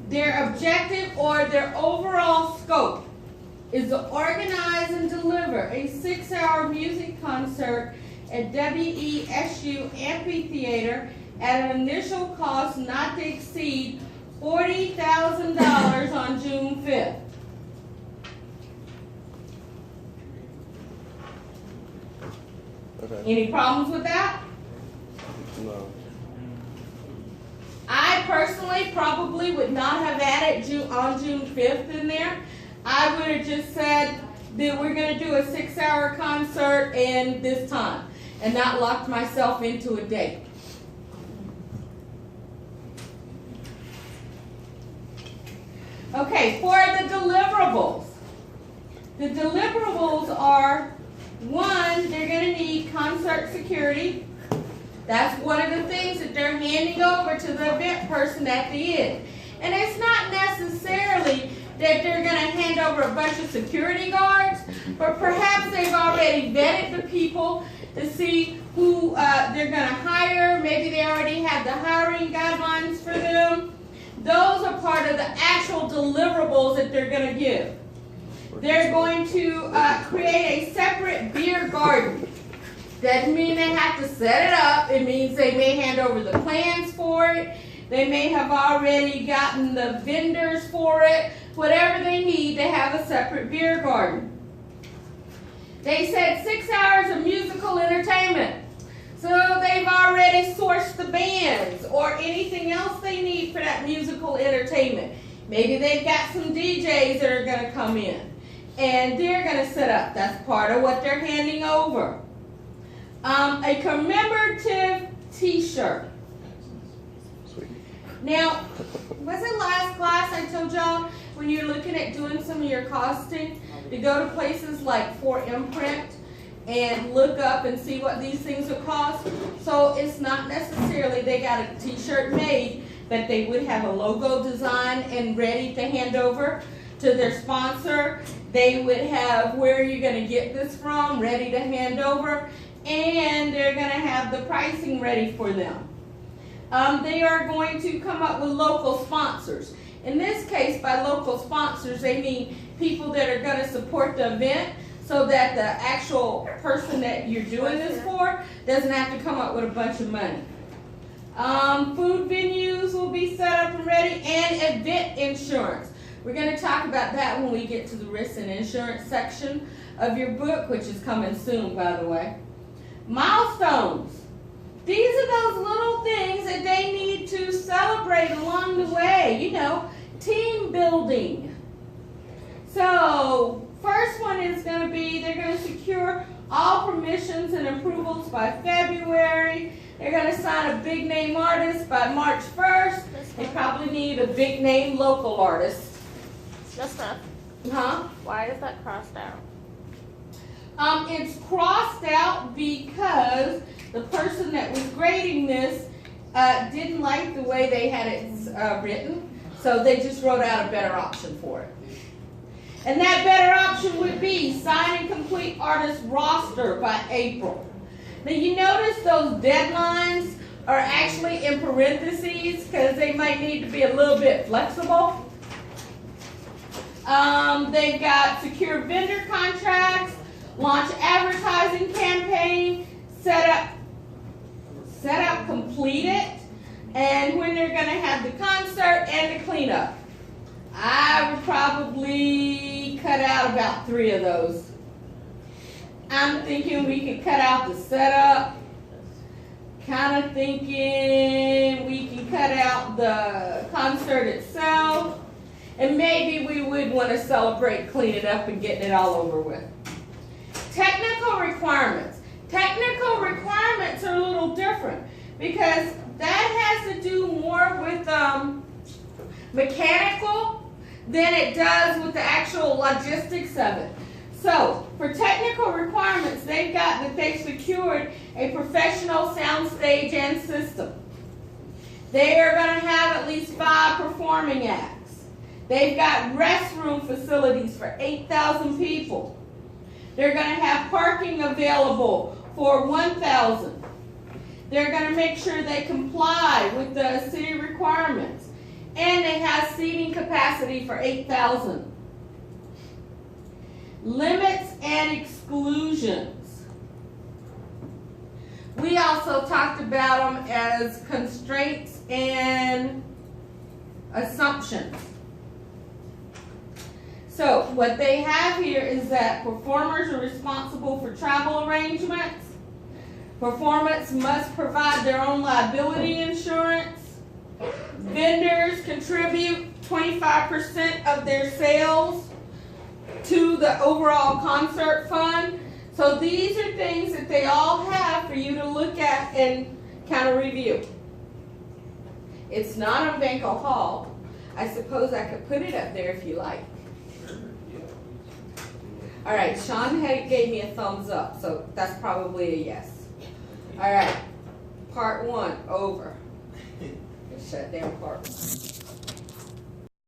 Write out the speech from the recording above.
Their objective or their overall scope is to organize and deliver a 6-hour music concert at WESU Amphitheater at an initial cost not to exceed $40,000 on June 5th. Okay. Any problems with that? No. I personally probably would not have added on June 5th in there. I would have just said that we're going to do a 6-hour concert and this time, and not locked myself into a date. Okay, for the deliverables. The deliverables are, one, they're going to need concert security. That's one of the things that they're handing over to the event person at the end. And it's not necessarily that they're going to hand over a bunch of security guards, but perhaps they've already vetted the people to see who they're going to hire. Maybe they already have the hiring guidelines for them. Those are part of the actual deliverables that they're going to give. They're going to create a separate beer garden. Doesn't mean they have to set it up. It means they may hand over the plans for it. They may have already gotten the vendors for it. Whatever they need, they have a separate beer garden. They said 6 hours of musical entertainment. So they've already sourced the bands or anything else they need for that musical entertainment. Maybe they've got some DJs that are going to come in and they're going to set up. That's part of what they're handing over. A commemorative t-shirt. Now, was it last class I told y'all when you're looking at doing some of your costing to go to places like For Imprint and look up and see what these things will cost? So it's not necessarily they got a t-shirt made, but they would have a logo design and ready to hand over to their sponsor. They would have where you're going to get this from ready to hand over, and they're going to have the pricing ready for them. They are going to come up with local sponsors. In this case, by local sponsors, they mean people that are going to support the event so that the actual person that you're doing this for doesn't have to come up with a bunch of money. Food venues will be set up and ready, and event insurance. We're going to talk about that when we get to the risks and insurance section of your book, which is coming soon, by the way. Milestones. These are those little things that they need to celebrate along the way, you know, team building. So, first one is going to be they're going to secure all permissions and approvals by February. They're going to sign a big name artist by March 1st. They probably need a big name local artist. Jessica, Why is that crossed out? It's crossed out because the person that was grading this didn't like the way they had it written, so they just wrote out a better option for it. And that better option would be sign and complete artist roster by April. Now you notice those deadlines are actually in parentheses because they might need to be a little bit flexible. They've got secure vendor contracts, launch advertising campaign, set up, complete it, and when they're going to have the concert and the cleanup. I would probably cut out about 3 of those. I'm thinking we could cut out the setup. Kind of thinking we can cut out the concert itself. And maybe we would want to celebrate cleaning up and getting it all over with. Technical requirements. Technical requirements are a little different because that has to do more with mechanical than it does with the actual logistics of it. So, for technical requirements, they've got that they've secured a professional sound stage and system. They are going to have at least 5 performing acts. They've got restroom facilities for 8,000 people. They're going to have parking available for 1,000. They're going to make sure they comply with the city requirements. And they have seating capacity for 8,000. Limits and exclusions. We also talked about them as constraints and assumptions. So what they have here is that performers are responsible for travel arrangements. Performance must provide their own liability insurance. Vendors contribute 25% of their sales to the overall concert fund. So these are things that they all have for you to look at and kind of review. It's not on Vanco Hall. I suppose I could put it up there if you like. All right, Sean gave me a thumbs up, so that's probably a yes. All right, part 1 over. Shut down part 1.